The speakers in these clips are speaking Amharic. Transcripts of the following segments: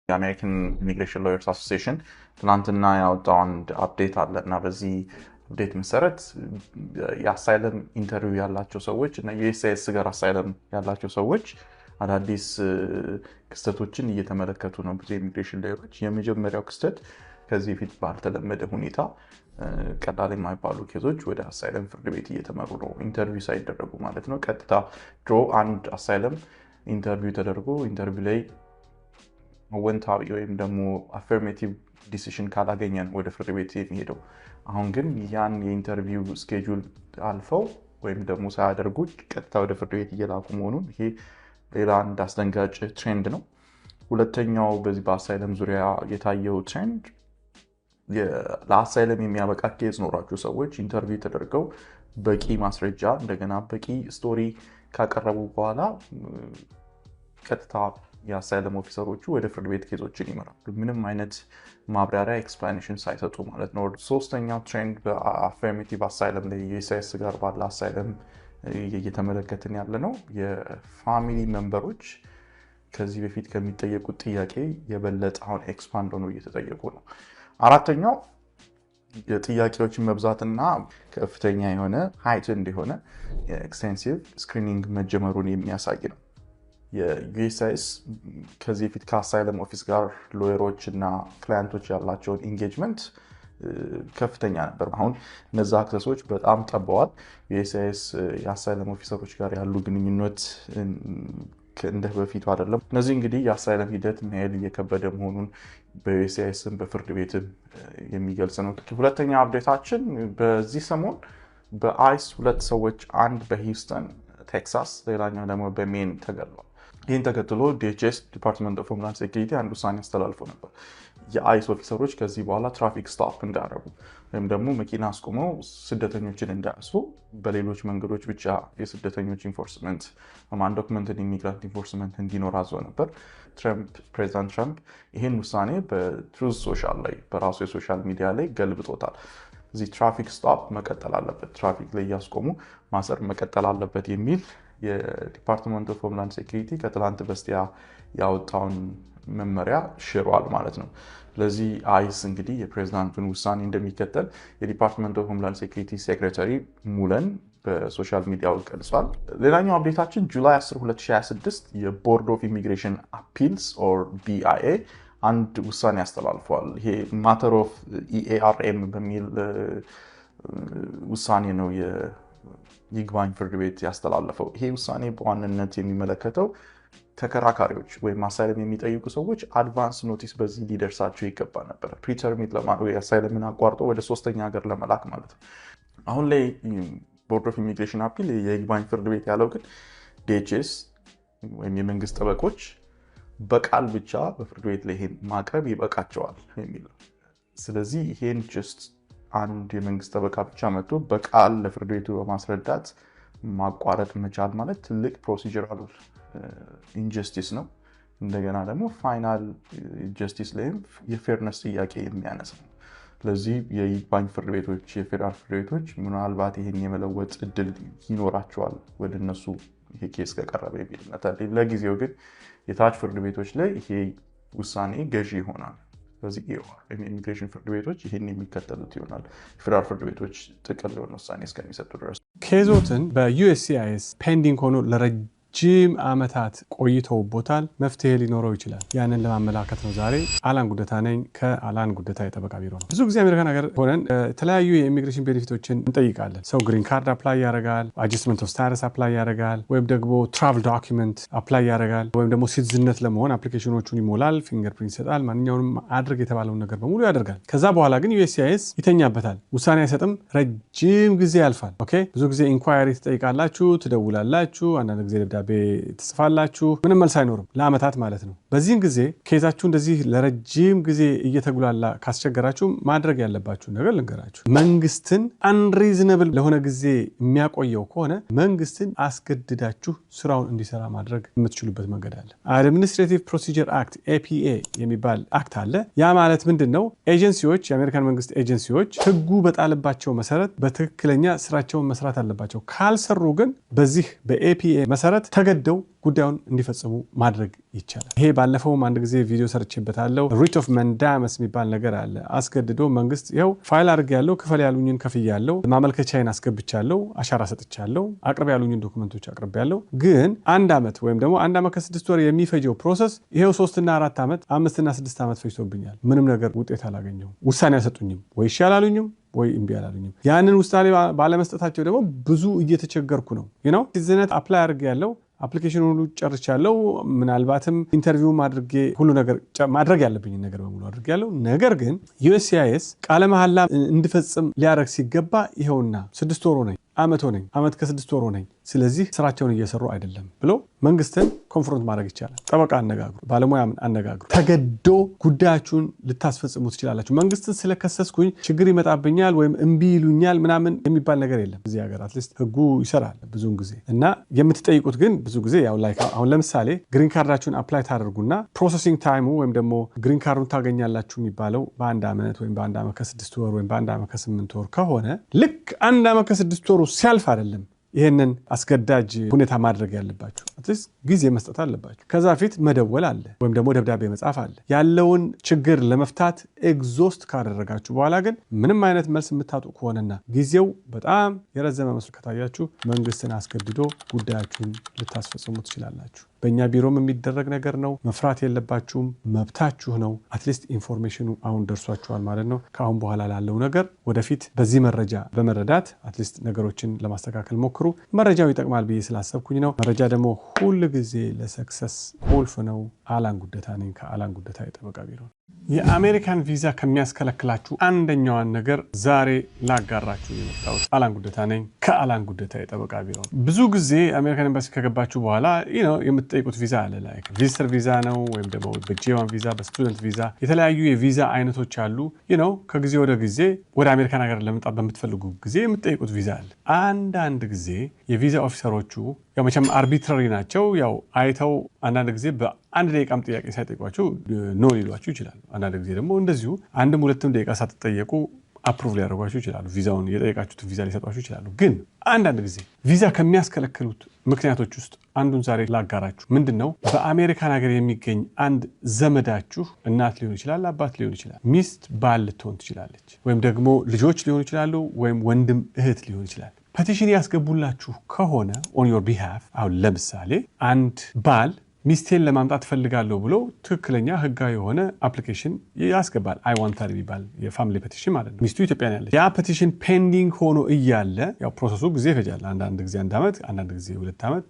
የአሜሪካን ኢሚግሬሽን ሎየርስ አሶሲዬሽን ትናንትና ያወጣው አንድ አፕዴት አለ እና በዚህ አፕዴት መሰረት የአሳይለም ኢንተርቪው ያላቸው ሰዎች እና ዩኤስሲአይኤስ ጋር አሳይለም ያላቸው ሰዎች አዳዲስ ክስተቶችን እየተመለከቱ ነው። ብዙ ኢሚግሬሽን ሎየሮች የመጀመሪያው ክስተት ከዚህ በፊት ባልተለመደ ሁኔታ ቀላል የማይባሉ ኬዞች ወደ አሳይለም ፍርድ ቤት እየተመሩ ነው፣ ኢንተርቪው ሳይደረጉ ማለት ነው። ቀጥታ ድሮ አንድ አሳይለም ኢንተርቪው ተደርጎ ኢንተርቪው ላይ አወንታዊ ወይም ደግሞ አፈርሜቲቭ ዲሲሽን ካላገኘን ወደ ፍርድ ቤት የሚሄደው። አሁን ግን ያን የኢንተርቪው ስኬጁል አልፈው ወይም ደግሞ ሳያደርጉ ቀጥታ ወደ ፍርድ ቤት እየላኩ መሆኑን ይሄ ሌላ አንድ አስደንጋጭ ትሬንድ ነው። ሁለተኛው በዚህ በአሳይለም ዙሪያ የታየው ትሬንድ ለአሳይለም የሚያበቃ ኬዝ ኖሯቸው ሰዎች ኢንተርቪው ተደርገው በቂ ማስረጃ እንደገና በቂ ስቶሪ ካቀረቡ በኋላ ቀጥታ የአሳይለም ኦፊሰሮቹ ወደ ፍርድ ቤት ኬዞችን ይመራሉ፣ ምንም አይነት ማብራሪያ ኤክስፕላኔሽን ሳይሰጡ ማለት ነው። ሶስተኛው ትሬንድ በአፈርሜቲቭ አሳይለም ላይ ዩኤስሲአይኤስ ጋር ባለ አሳይለም እየተመለከትን ያለ ነው። የፋሚሊ ሜምበሮች ከዚህ በፊት ከሚጠየቁት ጥያቄ የበለጠ አሁን ኤክስፓንድ ሆኖ እየተጠየቁ ነው። አራተኛው የጥያቄዎችን መብዛትና ከፍተኛ የሆነ ሃይት እንደሆነ ኤክስቴንሲቭ ስክሪኒንግ መጀመሩን የሚያሳይ ነው። የዩኤስሲአይኤስ ከዚህ በፊት ከአሳይለም ኦፊስ ጋር ሎየሮች እና ክላይንቶች ያላቸውን ኢንጌጅመንት ከፍተኛ ነበር። አሁን እነዛ አክሰሶች በጣም ጠበዋል። ዩኤስሲአይኤስ የአሳይለም ኦፊሰሮች ጋር ያሉ ግንኙነት እንደ በፊቱ አይደለም። እነዚህ እንግዲህ የአሳይለም ሂደት መሄድ እየከበደ መሆኑን በዩኤስሲአይኤስም በፍርድ ቤትም የሚገልጽ ነው። ሁለተኛ አፕዴታችን በዚህ ሰሞን በአይስ ሁለት ሰዎች፣ አንድ በሂውስተን ቴክሳስ፣ ሌላኛው ደግሞ በሜን ተገድለዋል። ይህን ተከትሎ ዲኤችኤስ ዲፓርትመንት ኦፍ ሆምላንድ ሴኩሪቲ አንድ ውሳኔ አስተላልፎ ነበር። የአይስ ኦፊሰሮች ከዚህ በኋላ ትራፊክ ስቶፕ እንዳያደርጉ ወይም ደግሞ መኪና አስቆመው ስደተኞችን እንዳያስቡ በሌሎች መንገዶች ብቻ የስደተኞች ኢንፎርስመንት አንዶክመንትድ ኢሚግራንት ኢንፎርስመንት እንዲኖር አዞ ነበር። ፕሬዚዳንት ትራምፕ ይህን ውሳኔ በትሩዝ ሶሻል ላይ በራሱ የሶሻል ሚዲያ ላይ ገልብጦታል። እዚህ ትራፊክ ስቶፕ መቀጠል አለበት፣ ትራፊክ ላይ እያስቆሙ ማሰር መቀጠል አለበት የሚል የዲፓርትመንት ኦፍ ሆምላንድ ሴኩሪቲ ከትላንት በስቲያ ያወጣውን መመሪያ ሽሯል ማለት ነው። ለዚህ አይስ እንግዲህ የፕሬዝዳንቱን ውሳኔ እንደሚከተል የዲፓርትመንት ኦፍ ሆምላንድ ሴኩሪቲ ሴክሬታሪ ሙለን በሶሻል ሚዲያው ገልጿል። ሌላኛው አፕዴታችን ጁላይ 10 2026 የቦርድ ኦፍ ኢሚግሬሽን አፒልስ ኦር ቢአይኤ አንድ ውሳኔ ያስተላልፈዋል። ይሄ ማተር ኦፍ ኢኤአርኤም በሚል ውሳኔ ነው የይግባኝ ፍርድ ቤት ያስተላለፈው። ይሄ ውሳኔ በዋነነት የሚመለከተው ተከራካሪዎች ወይም አሳይለም የሚጠይቁ ሰዎች አድቫንስ ኖቲስ በዚህ ሊደርሳቸው ይገባ ነበር፣ ፕሪተርሚት ለማድረግ አሳይለምን አቋርጦ ወደ ሶስተኛ ሀገር ለመላክ ማለት ነው። አሁን ላይ ቦርድ ኦፍ ኢሚግሬሽን አፒል የይግባኝ ፍርድ ቤት ያለው ግን ዲኤችኤስ ወይም የመንግስት ጠበቆች በቃል ብቻ በፍርድ ቤት ላይ ይሄን ማቅረብ ይበቃቸዋል የሚል ነው። ስለዚህ ይሄን ጀስት አንድ የመንግስት ጠበቃ ብቻ መጥቶ በቃል ለፍርድ ቤቱ በማስረዳት ማቋረጥ መቻል ማለት ትልቅ ፕሮሲጀራል ኢንጀስቲስ ነው። እንደገና ደግሞ ፋይናል ጀስቲስ ላይም የፌርነስ ጥያቄ የሚያነሳ ነው። ስለዚህ የይግባኝ ፍርድ ቤቶች፣ የፌዴራል ፍርድ ቤቶች ምናልባት ይሄን የመለወጥ እድል ይኖራቸዋል ወደ እነሱ ይሄ ኬስ ከቀረበ የሚል ነታል። ለጊዜው ግን የታች ፍርድ ቤቶች ላይ ይሄ ውሳኔ ገዢ ይሆናል። ስለዚህ ኢሚግሬሽን ፍርድ ቤቶች ይህን የሚከተሉት ይሆናል። የፌዴራል ፍርድ ቤቶች ጥቅል የሆነ ውሳኔ እስከሚሰጡ ድረስ ኬዞትን በዩኤስሲአይኤስ ፔንዲንግ ሆኖ ለረጅም ዓመታት ቆይተውቦታል። መፍትሄ ሊኖረው ይችላል። ያንን ለማመላከት ነው ዛሬ። አላን ጉደታ ነኝ ከአላን ጉደታ የጠበቃ ቢሮ ነው። ብዙ ጊዜ አሜሪካን ሀገር ሆነን የተለያዩ የኢሚግሬሽን ቤኔፊቶችን እንጠይቃለን። ሰው ግሪን ካርድ አፕላይ ያደርጋል፣ አጀስትመንት ኦፍ ስታተስ አፕላይ ያደርጋል፣ ወይም ደግሞ ትራቭል ዶኪመንት አፕላይ ያደርጋል፣ ወይም ደግሞ ሲቲዝንነት ለመሆን አፕሊኬሽኖቹን ይሞላል፣ ፊንገርፕሪንት ይሰጣል፣ ማንኛውንም አድርግ የተባለውን ነገር በሙሉ ያደርጋል። ከዛ በኋላ ግን ዩኤስሲአይኤስ ይተኛበታል፣ ውሳኔ አይሰጥም፣ ረጅም ጊዜ ያልፋል። ኦኬ፣ ብዙ ጊዜ ኢንኳየሪ ትጠይቃላችሁ፣ ትደውላላችሁ፣ አንዳንድ ጊዜ ደብዳቤ ትጽፋላችሁ፣ ምንም መልስ አይኖርም ለአመታት ማለት ነው። በዚህን ጊዜ ኬዛችሁ እንደዚህ ለረጅም ጊዜ እየተጉላላ ካስቸገራችሁ ማድረግ ያለባችሁ ነገር ልንገራችሁ። መንግስትን አንሪዝነብል ለሆነ ጊዜ የሚያቆየው ከሆነ መንግስትን አስገድዳችሁ ስራውን እንዲሰራ ማድረግ የምትችሉበት መንገድ አለ። አድሚኒስትሬቲቭ ፕሮሲጀር አክት ኤፒኤ የሚባል አክት አለ። ያ ማለት ምንድን ነው? ኤጀንሲዎች፣ የአሜሪካን መንግስት ኤጀንሲዎች ህጉ በጣለባቸው መሰረት በትክክለኛ ስራቸውን መስራት አለባቸው። ካልሰሩ ግን በዚህ በኤፒኤ መሰረት ተገደው ጉዳዩን እንዲፈጽሙ ማድረግ ይቻላል። ይሄ ባለፈውም አንድ ጊዜ ቪዲዮ ሰርቼበታለሁ። ሪት ኦፍ መንዳመስ የሚባል ነገር አለ። አስገድዶ መንግስት ይኸው ፋይል አድርጌያለሁ፣ ክፈል ያሉኝን ከፍያለሁ፣ ማመልከቻዬን አስገብቻለሁ፣ አሻራ ሰጥቻለሁ፣ አቅርብ ያሉኝን ዶክመንቶች አቅርቤያለሁ። ግን 1 ዓመት ወይም ደግሞ 1 ዓመት ከ6 ወር የሚፈጀው ፕሮሰስ ይሄው 3 እና 4 ዓመት 5 እና 6 ዓመት ፈጅቶብኛል። ምንም ነገር ውጤት አላገኘሁም። ውሳኔ አልሰጡኝም፣ ወይ እሺ አላሉኝም ወይ እምቢ አላሉኝም። ያንን ውሳኔ ባለመስጠታቸው ደግሞ ብዙ እየተቸገርኩ ነው። ሲዝነት አፕላይ አድርጌያለሁ፣ አፕሊኬሽን ሁሉ ጨርቻለሁ። ምናልባትም ኢንተርቪው ሁሉ ነገር ማድረግ ያለብኝ ነገር በሙሉ አድርጌያለሁ። ነገር ግን USCIS ቃለ መሐላ እንድፈጽም ሊያደርግ ሲገባ ይኸውና 6 ወር ነኝ፣ ዓመት ከ6 ወር ነኝ። ስለዚህ ስራቸውን እየሰሩ አይደለም ብሎ መንግስትን ኮንፍሮንት ማድረግ ይቻላል። ጠበቃ አነጋግሩ፣ ባለሙያ አነጋግሩ። ተገዶ ጉዳያችሁን ልታስፈጽሙ ትችላላችሁ። መንግስትን ስለከሰስኩኝ ችግር ይመጣብኛል ወይም እምቢ ይሉኛል ምናምን የሚባል ነገር የለም። እዚህ ሀገር አትሊስት ህጉ ይሰራል ብዙውን ጊዜ እና የምትጠይቁት ግን ብዙ ጊዜ ያው ላይክ አሁን ለምሳሌ ግሪን ካርዳችሁን አፕላይ ታደርጉና ፕሮሰሲንግ ታይሙ ወይም ደግሞ ግሪን ካርዱን ታገኛላችሁ የሚባለው በ1 ዓመት ወይም በ1 ዓመት ከ6 ወር ወይም በ1 ዓመት ከ8 ወር ከሆነ ልክ 1 ዓመት ከ6 ወሩ ሲያልፍ አይደለም ይሄንን አስገዳጅ ሁኔታ ማድረግ ያለባችሁ። አትሊስት ጊዜ መስጠት አለባችሁ። ከዛ ፊት መደወል አለ ወይም ደግሞ ደብዳቤ መጻፍ አለ። ያለውን ችግር ለመፍታት ኤግዞስት ካደረጋችሁ በኋላ ግን ምንም አይነት መልስ የምታጡ ከሆነና ጊዜው በጣም የረዘመ መስሎ ከታያችሁ መንግስትን አስገድዶ ጉዳያችሁን ልታስፈጽሙ ትችላላችሁ። በእኛ ቢሮም የሚደረግ ነገር ነው። መፍራት የለባችሁም፣ መብታችሁ ነው። አትሊስት ኢንፎርሜሽኑ አሁን ደርሷችኋል ማለት ነው። ከአሁን በኋላ ላለው ነገር ወደፊት በዚህ መረጃ በመረዳት አትሊስት ነገሮችን ለማስተካከል ሞክሩ። መረጃው ይጠቅማል ብዬ ስላሰብኩኝ ነው። መረጃ ደግሞ ሁል ጊዜ ለሰክሰስ ቁልፍ ነው። አላን ጉደታ ነኝ ከአላን ጉደታ የጠበቃ ቢሮ። የአሜሪካን ቪዛ ከሚያስከለክላችሁ አንደኛዋን ነገር ዛሬ ላጋራችሁ የመጣሁት። አላን ጉደታ ነኝ ከአላን ጉደታ የጠበቃ ቢሮ። ብዙ ጊዜ አሜሪካን ኤምባሲ ከገባችሁ በኋላ የምትጠይቁት ቪዛ አለ። ላይክ ቪዚተር ቪዛ ነው ወይም ደግሞ በጄዋን ቪዛ፣ በስቱደንት ቪዛ፣ የተለያዩ የቪዛ አይነቶች አሉ። ከጊዜ ወደ ጊዜ ወደ አሜሪካን ሀገር ለመምጣት በምትፈልጉ ጊዜ የምትጠይቁት ቪዛ አለ። አንዳንድ ጊዜ የቪዛ ኦፊሰሮቹ መቼም አርቢትራሪ ናቸው። አይተው አንዳንድ ጊዜ በአንድ ደቂቃም ጥያቄ ሳይጠይቋችሁ ኖ ሊሏችሁ ይችላሉ። አንዳንድ ጊዜ ደግሞ እንደዚሁ 1-2 ደቂቃ ሳትጠየቁ አፕሩቭ ሊያደርጓችሁ ይችላሉ። ቪዛውን የጠየቃችሁትን ቪዛ ሊሰጧችሁ ይችላሉ። ግን አንዳንድ ጊዜ ቪዛ ከሚያስከለክሉት ምክንያቶች ውስጥ አንዱን ዛሬ ላጋራችሁ። ምንድነው? በአሜሪካን ሀገር የሚገኝ አንድ ዘመዳችሁ እናት ሊሆን ይችላል፣ አባት ሊሆን ይችላል፣ ሚስት ባል ልትሆን ትችላለች፣ ወይም ደግሞ ልጆች ሊሆኑ ይችላሉ፣ ወይም ወንድም እህት ሊሆን ይችላል። ፔቲሽን ያስገቡላችሁ ከሆነ ኦን ዮር ቢሃፍ አሁን ለምሳሌ አንድ ባል ሚስቴን ለማምጣት ፈልጋለሁ ብሎ ትክክለኛ ህጋዊ የሆነ አፕሊኬሽን ያስገባል። አይዋንታር የሚባል የፋሚሊ ፔቲሽን ማለት ነው። ሚስቱ ኢትዮጵያ ያለች። ያ ፔቲሽን ፔንዲንግ ሆኖ እያለ ፕሮሰሱ ጊዜ ይፈጃል። አንዳንድ ጊዜ 1 ዓመት፣ አንዳንድ ጊዜ 2 ዓመት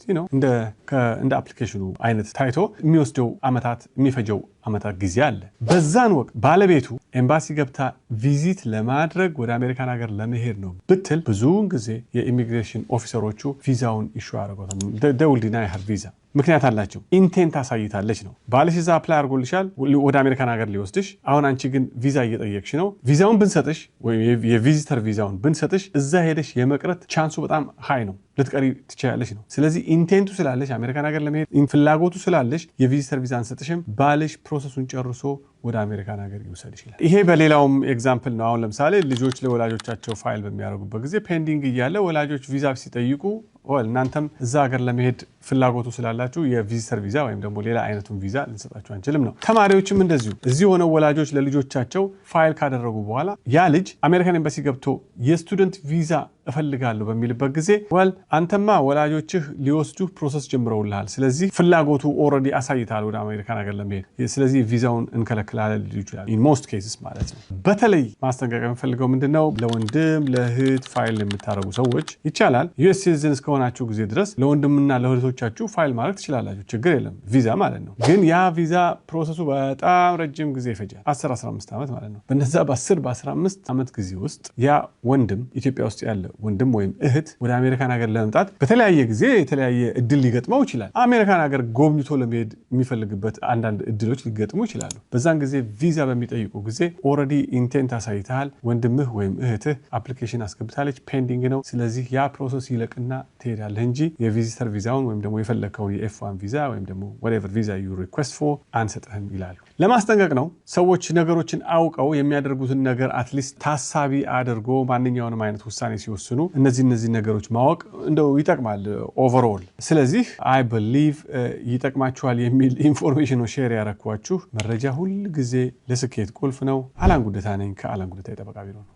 እንደ አፕሊኬሽኑ አይነት ታይቶ የሚወስደው ዓመታት የሚፈጀው ዓመታት ጊዜ አለ። በዛን ወቅት ባለቤቱ ኤምባሲ ገብታ ቪዚት ለማድረግ ወደ አሜሪካን ሀገር ለመሄድ ነው ብትል ብዙውን ጊዜ የኢሚግሬሽን ኦፊሰሮቹ ቪዛውን ኢሹ ያደርጓታል። ደውል ዲናይ ሀር ቪዛ ምክንያት አላቸው። ኢንቴንት አሳይታለች ነው። ባልሽ እዛ አፕላይ አድርጎልሻል ወደ አሜሪካን ሀገር ሊወስድሽ። አሁን አንቺ ግን ቪዛ እየጠየቅሽ ነው። ቪዛውን ብንሰጥሽ ወይም የቪዚተር ቪዛውን ብንሰጥሽ እዛ ሄደሽ የመቅረት ቻንሱ በጣም ሃይ ነው። ልትቀሪ ትችላለች ነው። ስለዚህ ኢንቴንቱ ስላለሽ አሜሪካን ሀገር ለመሄድ ፍላጎቱ ስላለሽ የቪዚተር ቪዛ አንሰጥሽም። ባልሽ ፕሮሰሱን ጨርሶ ወደ አሜሪካን ሀገር ይወሰድ ይችላል። ይሄ በሌላውም ኤግዛምፕል ነው። አሁን ለምሳሌ ልጆች ለወላጆቻቸው ፋይል በሚያደርጉበት ጊዜ ፔንዲንግ እያለ ወላጆች ቪዛ ሲጠይቁ እናንተም እዛ ሀገር ለመሄድ ፍላጎቱ ስላላችሁ የቪዚተር ቪዛ ወይም ደግሞ ሌላ አይነቱን ቪዛ ልንሰጣችሁ አንችልም ነው። ተማሪዎችም እንደዚሁ እዚህ ሆነው ወላጆች ለልጆቻቸው ፋይል ካደረጉ በኋላ ያ ልጅ አሜሪካን ኤምባሲ ገብቶ የስቱደንት ቪዛ እፈልጋለሁ በሚልበት ጊዜ አንተማ ወላጆችህ ሊወስዱ ፕሮሰስ ጀምረውልሃል፣ ስለዚህ ፍላጎቱ ኦልሬዲ አሳይታል ወደ አሜሪካን ሀገር ለመሄድ፣ ስለዚህ ቪዛውን እንከለክላለን ሊሉ ይችላል። ኢን ሞስት ኬስስ ማለት ነው። በተለይ ማስጠንቀቂያ የምፈልገው ምንድነው? ለወንድም ለእህት ፋይል የምታደርጉ ሰዎች ይቻላል ዩኤስ ሲቲዝን እስከሆናችሁ ጊዜ ድረስ ለወንድምና ለእህቶቻችሁ ፋይል ማድረግ ትችላላችሁ። ችግር የለም። ቪዛ ማለት ነው። ግን ያ ቪዛ ፕሮሰሱ በጣም ረጅም ጊዜ ይፈጃል። 10-15 ዓመት ማለት ነው። በነዛ በ10-15 ዓመት ጊዜ ውስጥ ያ ወንድም ኢትዮጵያ ውስጥ ያለ ወንድም ወይም እህት ወደ አሜሪካን ሀገር ለመምጣት በተለያየ ጊዜ የተለያየ እድል ሊገጥመው ይችላል። አሜሪካን ሀገር ጎብኝቶ ለመሄድ የሚፈልግበት አንዳንድ እድሎች ሊገጥሙ ይችላሉ። በዛን ጊዜ ቪዛ በሚጠይቁ ጊዜ ኦልሬዲ ኢንቴንት አሳይተሃል፣ ወንድምህ ወይም እህትህ አፕሊኬሽን አስገብታለች፣ ፔንዲንግ ነው። ስለዚህ ያ ፕሮሰስ ይለቅና ትሄዳለህ እንጂ የቪዚተር ቪዛውን ወይም ደግሞ የፈለከውን የኤፍ1 ቪዛ ወይም ደግሞ whatever visa you request for አንሰጥህም ይላሉ። ለማስጠንቀቅ ነው። ሰዎች ነገሮችን አውቀው የሚያደርጉትን ነገር አትሊስት ታሳቢ አድርጎ ማንኛውንም አይነት ውሳኔ ሲወስኑ እነዚህ ነገሮች ማወቅ እንደው ይጠቅማል ኦቨርኦል። ስለዚህ አይ ቢሊቭ ይጠቅማችኋል የሚል ኢንፎርሜሽን ሼር ያረኳችሁ። መረጃ ሁል ጊዜ ለስኬት ቁልፍ ነው። አላን ጉደታ ነኝ ከአላን ጉደታ የጠበቃ ቢሮ ነው።